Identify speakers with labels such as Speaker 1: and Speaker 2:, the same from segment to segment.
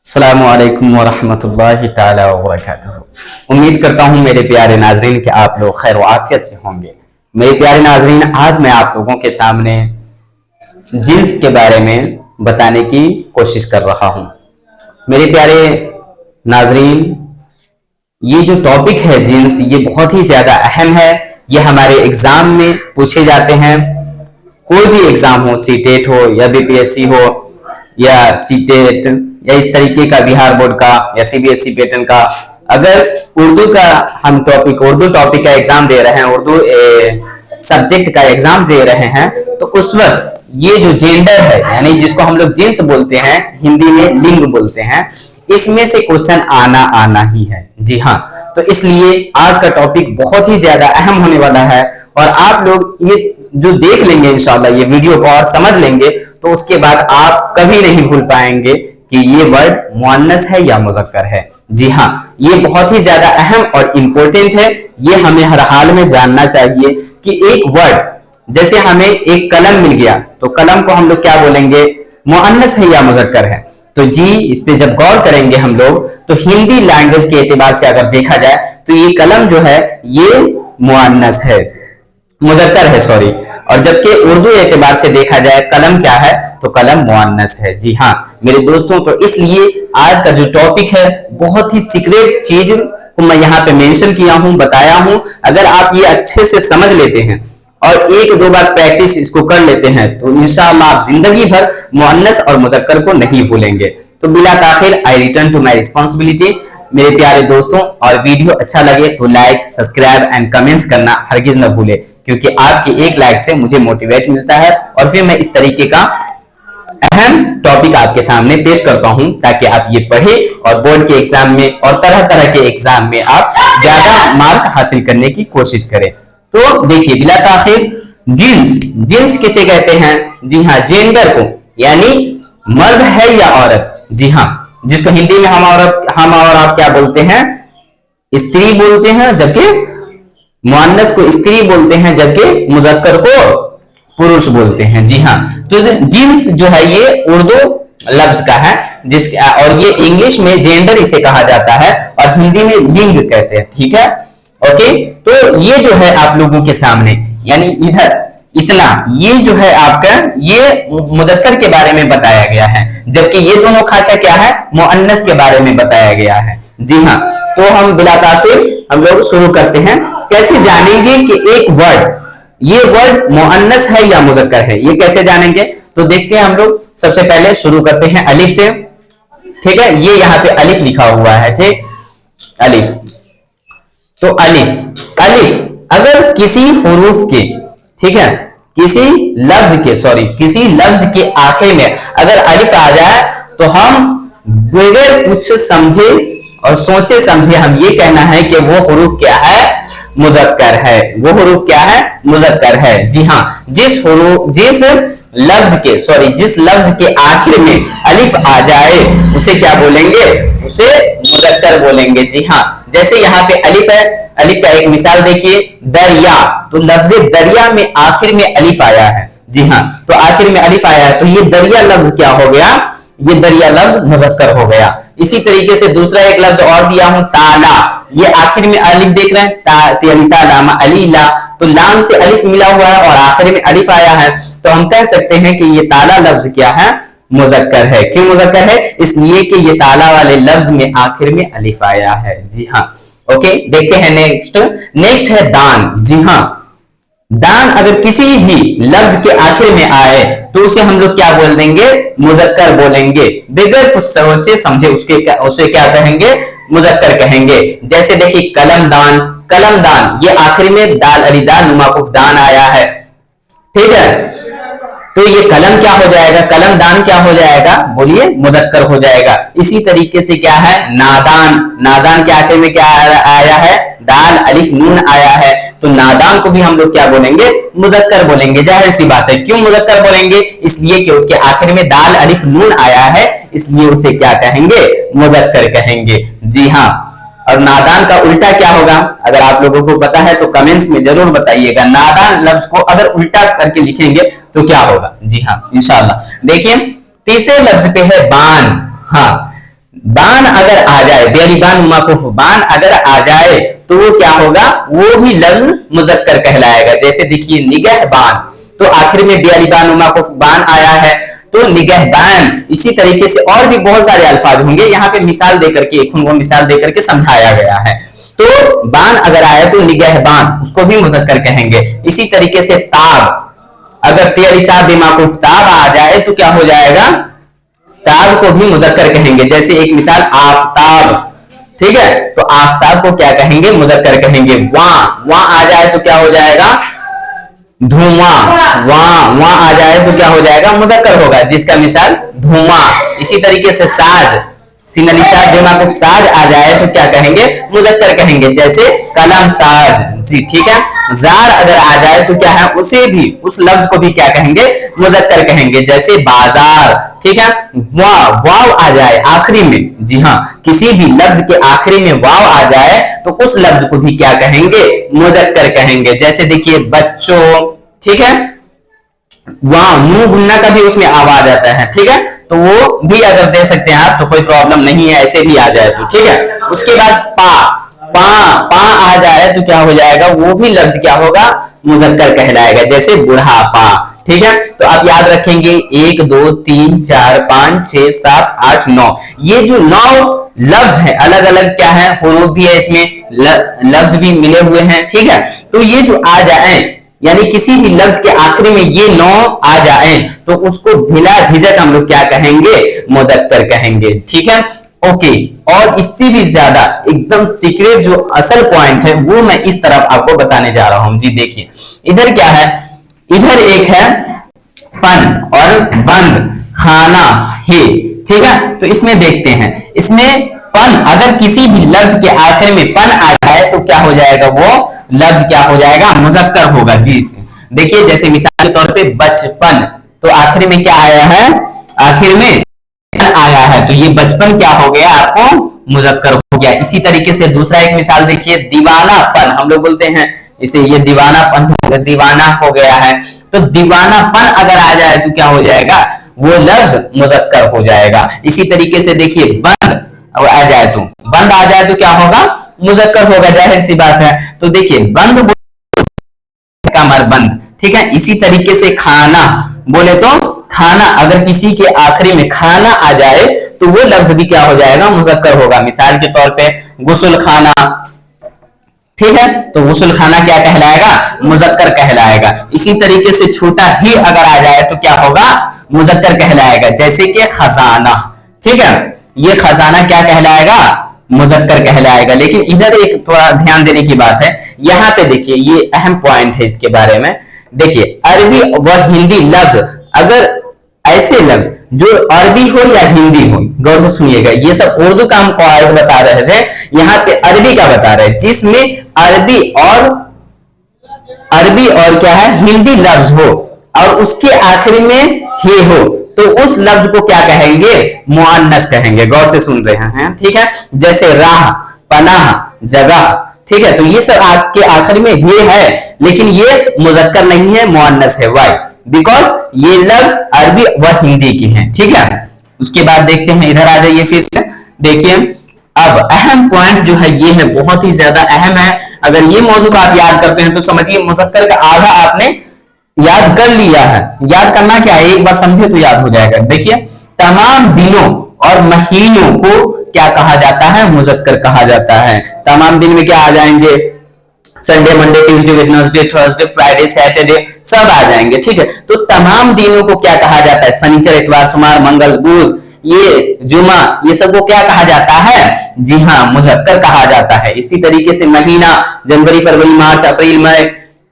Speaker 1: अस्सलामु अलैकुम वरहमतुल्लाहि ताला वबरकातुहू। उम्मीद करता हूँ मेरे प्यारे नाजरीन कि आप लोग खैर व आफियत से होंगे। मेरे प्यारे नाजरीन, आज मैं आप लोगों के सामने जीन्स के बारे में बताने की कोशिश कर रहा हूँ। मेरे प्यारे नाजरीन, ये जो टॉपिक है जीन्स, ये बहुत ही ज्यादा अहम है। ये हमारे एग्जाम में पूछे जाते हैं। कोई भी एग्जाम हो, सीटेट हो या बीपीएससी हो या सीटेट या इस तरीके का बिहार बोर्ड का या सीबीएसई पैटर्न का, अगर उर्दू का हम उर्दू टॉपिक का एग्जाम दे रहे हैं, उर्दू सब्जेक्ट का एग्जाम दे रहे हैं, तो उस वक्त ये जो जेंडर है, यानी जिसको हम लोग जींस बोलते हैं, हिंदी में लिंग बोलते हैं, इसमें से क्वेश्चन आना ही है। जी हाँ, तो इसलिए आज का टॉपिक बहुत ही ज्यादा अहम होने वाला है और आप लोग ये जो देख लेंगे इंशाल्लाह ये वीडियो को और समझ लेंगे, तो उसके बाद आप कभी नहीं भूल पाएंगे कि ये वर्ड मुअन्नस है या मुज़क्कर है। जी हाँ, ये बहुत ही ज्यादा अहम और इंपॉर्टेंट है। ये हमें हर हाल में जानना चाहिए कि एक वर्ड, जैसे हमें एक कलम मिल गया, तो कलम को हम लोग क्या बोलेंगे, मुअन्नस है या मुज़क्कर है। तो जी, इस पे जब गौर करेंगे हम लोग, तो हिंदी लैंग्वेज के एतबार से अगर देखा जाए तो ये कलम जो है ये मुअन्नस है, मुज़क्कर है, सॉरी। और जबकि उर्दू एतबार से देखा जाए कलम क्या है, तो कलम मुअन्नस है। जी हाँ मेरे दोस्तों, तो इसलिए आज का जो टॉपिक है, बहुत ही सीक्रेट चीज को मैं यहाँ पे मेंशन किया हूँ, बताया हूँ। अगर आप ये अच्छे से समझ लेते हैं और एक दो बार प्रैक्टिस इसको कर लेते हैं, तो इंशाअल्लाह आप जिंदगी भर मुअन्नस और मुज़क्कर को नहीं भूलेंगे। तो बिला ताखिर आई रिटर्न टू माई रिस्पॉन्सिबिलिटी। मेरे प्यारे दोस्तों, और वीडियो अच्छा लगे तो लाइक, सब्सक्राइब एंड कमेंट्स करना हरगिज न भूले, क्योंकि आपके एक लाइक से मुझे मोटिवेट मिलता है और फिर मैं इस तरीके का अहम टॉपिक आपके सामने पेश करता हूं, ताकि आप ये पढ़े और बोर्ड के एग्जाम में और तरह तरह के एग्जाम में आप ज्यादा मार्क हासिल करने की कोशिश करें। तो देखिए, बिला ताखिर, जींस किसे कहते हैं? जी हाँ, जेंडर को, यानी मर्द है या औरत। जी हाँ, जिसको हिंदी में हम और आप क्या बोलते हैं, स्त्री बोलते हैं, जबकि मुअन्नस को स्त्री बोलते हैं, जबकि मुज़क्कर को पुरुष बोलते हैं। जी हाँ, तो जींस जो है ये उर्दू लफ्ज का है, और ये इंग्लिश में जेंडर इसे कहा जाता है और हिंदी में लिंग कहते हैं। ठीक है, ओके। तो ये जो है आप लोगों के सामने, यानी इधर इतना, ये जो है आपका, ये मुज़क्कर के बारे में बताया गया है, जबकि ये दोनों खाचा क्या है, मुअन्नस के बारे में बताया गया है। जी हाँ, तो हम बिला ताखिर हम लोग शुरू करते हैं। कैसे जानेंगे कि एक वर्ड, ये वर्ड मुअन्नस है या मुज़क्कर है, ये कैसे जानेंगे? तो देखते हैं हम लोग। सबसे पहले शुरू करते हैं अलिफ से। ठीक है, ये यहाँ पे अलिफ लिखा हुआ है, ठीक, अलिफ। तो अलिफ अगर किसी हुरूफ के, ठीक है, किसी लफ्ज के आखिर में अगर अलिफ आ जाए, तो हम बगैर कुछ समझे और सोचे समझे हम ये कहना है कि वो हुरूफ क्या है, मुज़क्कर है। वो हुरूफ क्या है, मुज़क्कर है। जी हाँ, जिस लफ्ज के आखिर में अलिफ आ जाए उसे क्या बोलेंगे, उसे मुज़क्कर बोलेंगे। जी हाँ, जैसे यहाँ पे अलिफ है, अलिफ का एक मिसाल देखिए, दरिया। तो लफ्ज दरिया में आखिर में अलिफ आया है। जी हाँ, तो आखिर में अलिफ आया है, तो ये दरिया लफ्ज क्या हो गया, ये दरिया लफ्ज मुज़क्कर हो गया। इसी तरीके से दूसरा एक लफ्ज और दिया हूं, ताला। ये आखिर में अलिफ देख रहे हैं, अलीला, तो लाम से अलिफ मिला हुआ है और आखिर में अलिफ आया है, तो हम कह सकते हैं कि ये ताला लफ्ज क्या है, मुज़क्कर है। क्यों मुज़क्कर है? इसलिए कि ये ताला वाले लफ्ज में आखिर में अलिफ आया है। जी हाँ, ओके। देखते हैं नेक्स्ट है दान। जी हाँ, दान अगर किसी भी लफ्ज के आखिर में आए तो उसे हम लोग क्या बोल देंगे, मुज़क्कर बोलेंगे। बगैर कुछ सोचे समझे उसे क्या कहेंगे, मुज़क्कर कहेंगे। जैसे देखिए कलमदान, ये आखिर में दाल अलीदाल नुमाकुफ दान आया है। ठीक है, तो ये कलम क्या हो जाएगा, कलमदान क्या हो जाएगा, बोलिए, मुज़क्कर हो जाएगा। इसी तरीके से क्या है, नादान के आखिर में क्या आया है, दाल अलिफ नून आया है, तो नादान को भी हम लोग क्या बोलेंगे, मुज़क्कर बोलेंगे। जाहिर सी बात है, क्यों मुज़क्कर बोलेंगे, इसलिए कि उसके आखिर में दाल अलिफ नून आया है, इसलिए उसे क्या कहेंगे, मुज़क्कर कहेंगे। जी हाँ, और नादान का उल्टा क्या होगा, अगर आप लोगों को पता है तो कमेंट्स में जरूर बताइएगा। नादान लफ्ज को अगर उल्टा करके लिखेंगे तो क्या होगा। जी हाँ, इंशाल्लाह। देखिए तीसरे लफ्ज पे है बान। हाँ, बान अगर आ जाए, बेअलिबान माकुफ बान अगर आ जाए तो वो क्या होगा, वो भी लफ्ज मुजक्कर कहलाएगा। जैसे देखिए निगहबान, तो आखिर में बेअलिबान माकुफ बान आया है तो निगहबान। इसी तरीके से और भी बहुत सारे अल्फाज होंगे, यहाँ पे मिसाल देकर के, एक उनको मिसाल देकर के समझाया गया है। तो बान अगर आया तो निगहबान, उसको भी मुजक्कर कहेंगे। इसी तरीके से ताब, अगर तेलिताब बेमाकुफ ताब आ जाए तो क्या हो जाएगा, ताब को भी मुजक्कर कहेंगे। जैसे एक मिसाल आफताब, ठीक है, तो आफताब को क्या कहेंगे, मुजक्कर कहेंगे। वहां आ जाए तो क्या हो जाएगा, धुआं, वहां आ जाए तो क्या हो जाएगा, मुजक्कर होगा, जिसका मिसाल धुआं। इसी तरीके से साज, सिनलिसाज बेमाकुफ साज आ जाए तो क्या कहेंगे, मुजक्कर कहेंगे। जैसे कलम साज, जी ठीक है। जार अगर आ जाए तो क्या है, उसे भी, उस लफ्ज को भी क्या कहेंगे, मुजक्कर कहेंगे। जैसे बाजार, ठीक है। वाव आ जाए आखिरी में, जी हाँ, किसी भी लफ्ज के आखिरी में वाव आ जाए तो उस लफ्ज को भी क्या कहेंगे, मुजक्कर कहेंगे। जैसे देखिए बच्चों, ठीक है, वहां मुंह गुन्ना का भी उसमें आवाज आता है, ठीक है, तो वो भी अगर दे सकते हैं आप तो कोई प्रॉब्लम नहीं है, ऐसे भी आ जाए तो ठीक है। उसके बाद पा आ जाए तो क्या हो जाएगा, वो भी लफ्ज क्या होगा, मुजक्कर कहलाएगा। जैसे बुढ़ापा, ठीक है। तो आप याद रखेंगे 1 2 3 4 5 6 7 8 9, ये जो 9 लफ्ज है, अलग अलग क्या है, हुरूफ भी है इसमें, लफ्ज भी मिले हुए हैं, ठीक है। तो ये जो आ जाए, यानी किसी भी लफ्ज के आखिरी में ये 9 आ जाए तो उसको बिना झिझक हम लोग क्या कहेंगे, मुजक्कर कहेंगे, ठीक है। ओके, और इससे भी ज्यादा एकदम सीक्रेट जो असल पॉइंट है वो मैं इस तरफ आपको बताने जा रहा हूं। जी देखिए, इधर क्या है, इधर एक है पन और बंद, खाना है, ठीक है। तो इसमें देखते हैं, इसमें पन अगर किसी भी लफ्ज के आखिर में पन आ जाए तो क्या हो जाएगा, वो लफ्ज क्या हो जाएगा, मुजक्कर होगा। जी देखिए, जैसे मिसाल के तौर पे बचपन, तो आखिर में क्या आया है, आखिर में आया है, तो ये बचपन क्या हो गया, आपको मुजक्कर हो गया। इसी तरीके से दूसरा एक मिसाल देखिए, दीवानापन, हम लोग बोलते हैं इसे, ये दीवानापन, दीवाना हो गया है, तो दीवानापन अगर आ जाए तो क्या हो जाएगा, वो लफ्ज मुजक्कर हो जाएगा। इसी तरीके से देखिए बंद आ जाए तो, बंद आ जाए तो क्या होगा, मुजक्कर होगा, जाहिर सी बात है। तो देखिए बंद का मरबंद, ठीक है। इसी तरीके से खाना बोले तो खाना, अगर किसी के आखिरी में खाना आ जाए तो वो लफ्ज भी क्या हो जाएगा, मुजक्कर होगा। मिसाल के तौर पे गुस्ल खाना, ठीक है, तो गुस्ल खाना क्या कहलाएगा, मुजक्कर कहलाएगा। इसी तरीके से छोटा ही अगर आ जाए तो क्या होगा, मुजक्कर कहलाएगा। जैसे कि खजाना, ठीक है, ये खजाना क्या कहलाएगा, मुजक्कर कहलाएगा। लेकिन इधर एक थोड़ा ध्यान देने की बात है, यहाँ पे देखिए, ये अहम पॉइंट है इसके बारे में। देखिए अरबी व हिंदी लफ्ज, अगर ऐसे लफ्ज जो अरबी हो या हिंदी हो, गौर से सुनिएगा, ये सब उर्दू का हम कवायद बता रहे थे, यहाँ पे अरबी का बता रहे हैं, जिसमें अरबी और क्या है, हिंदी लफ्ज हो और उसके आखिर में ही हो, तो उस लफ्ज को क्या कहेंगे, मुअन्नस कहेंगे। गौर से सुन रहे हैं, ठीक है। जैसे राह, पनाह, जगह, ठीक है, तो ये सब आपके आखिर में ये है, लेकिन ये मुजक्कर नहीं है, मुअन्नस है। वाई, बिकॉज ये लफ्ज अरबी व हिंदी की हैं, ठीक है। उसके बाद देखते हैं, इधर आ जाइए फिर से, देखिए अब अहम पॉइंट जो है ये है, बहुत ही ज्यादा अहम है। अगर ये मौजू को आप याद करते हैं तो समझिए मुजक्कर का आधा आपने याद कर लिया है। याद करना क्या है, एक बार समझे तो याद हो जाएगा। देखिए तमाम दिनों और महीनों को क्या कहा जाता है, मुजक्कर कहा जाता है। तमाम दिन में क्या आ जाएंगे, Sunday, Monday, Tuesday, Wednesday, Thursday, Friday, Saturday, सब आ जाएंगे, ठीक है। तो तमाम दिनों को क्या कहा जाता है, शनिचर, इतवार, सोमवार, मंगल, बुध, ये जुमा, ये सब को क्या कहा जाता है, जी हाँ, मुजक्कर कहा जाता है। इसी तरीके से महीना, जनवरी, फरवरी, मार्च, अप्रैल, मई,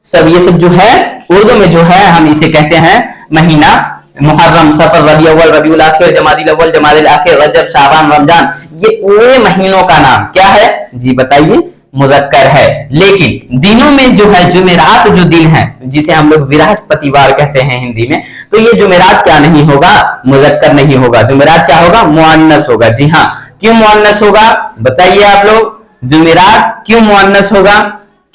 Speaker 1: सब ये सब जो है उर्दू में जो है हम इसे कहते हैं महीना। मुहर्रम, सफर, रबी अव्वल, रबीउल आखिर, जमादिल अव्वल, जमादिल आखिर, रजब, शाबान, रमजान, ये पूरे महीनों का नाम क्या है, जी बताइए, मुजक्कर है। लेकिन दिनों में जो है, जुमेरात जो दिन है, जिसे हम लोग बृहस्पतिवार कहते हैं हिंदी में, तो ये जुमेरात क्या नहीं होगा, मुजक्कर नहीं होगा। जुमेरात क्या होगा, मुअन्नस होगा। जी हाँ, क्यों मुअन्नस होगा बताइए आप लोग, जुमेरात क्यों मुअन्नस होगा,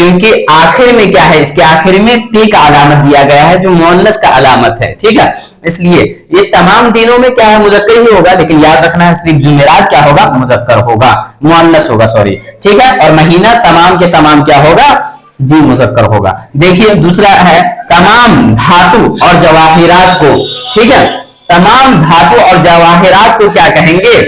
Speaker 1: क्योंकि आखिर में क्या है, इसके आखिर में ते का अलामत दिया गया है जो मुअन्नस का अलामत है, ठीक है। इसलिए ये तमाम दिनों में क्या है, मुज़क्कर ही होगा, लेकिन याद रखना है सिर्फ जुमेरात क्या होगा, मुज़क्कर होगा, मुअन्नस होगा, सॉरी, ठीक है। और महीना तमाम के तमाम क्या होगा, जी मुज़क्कर होगा। देखिए दूसरा है तमाम धातु और जवाहिरात को, ठीक है, तमाम धातु और जवाहिरात को क्या कहेंगे,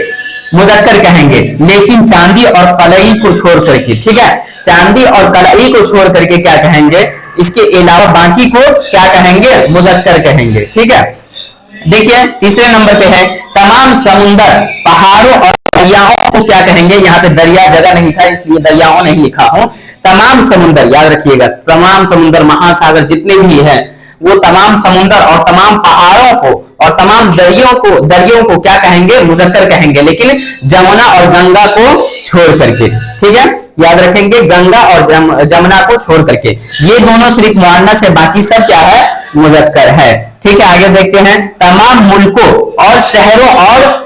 Speaker 1: मुज़क्कर कहेंगे, लेकिन चांदी और कलई को छोड़ करके, ठीक है, चांदी और कलई को छोड़ करके क्या कहेंगे, इसके अलावा बाकी को क्या कहेंगे, मुज़क्कर कहेंगे, ठीक है। देखिए तीसरे नंबर पे है तमाम समुंदर, पहाड़ों और दरियाओं को क्या कहेंगे, यहाँ पे दरिया जगह नहीं था इसलिए दरियाओं नहीं लिखा हूं, तमाम समुंदर, याद रखिएगा, तमाम समुंदर, महासागर जितने भी हैं वो तमाम समुंदर और तमाम पहाड़ों को और तमाम दरियों को क्या कहेंगे, मुज़क्कर कहेंगे, लेकिन जमुना और गंगा को छोड़ करके, ठीक है, याद रखेंगे, गंगा और जमुना को छोड़ करके, ये दोनों सिर्फ मुअन्नस है, बाकी सब क्या है, मुज़क्कर है, ठीक है। आगे देखते हैं तमाम मुल्कों और शहरों और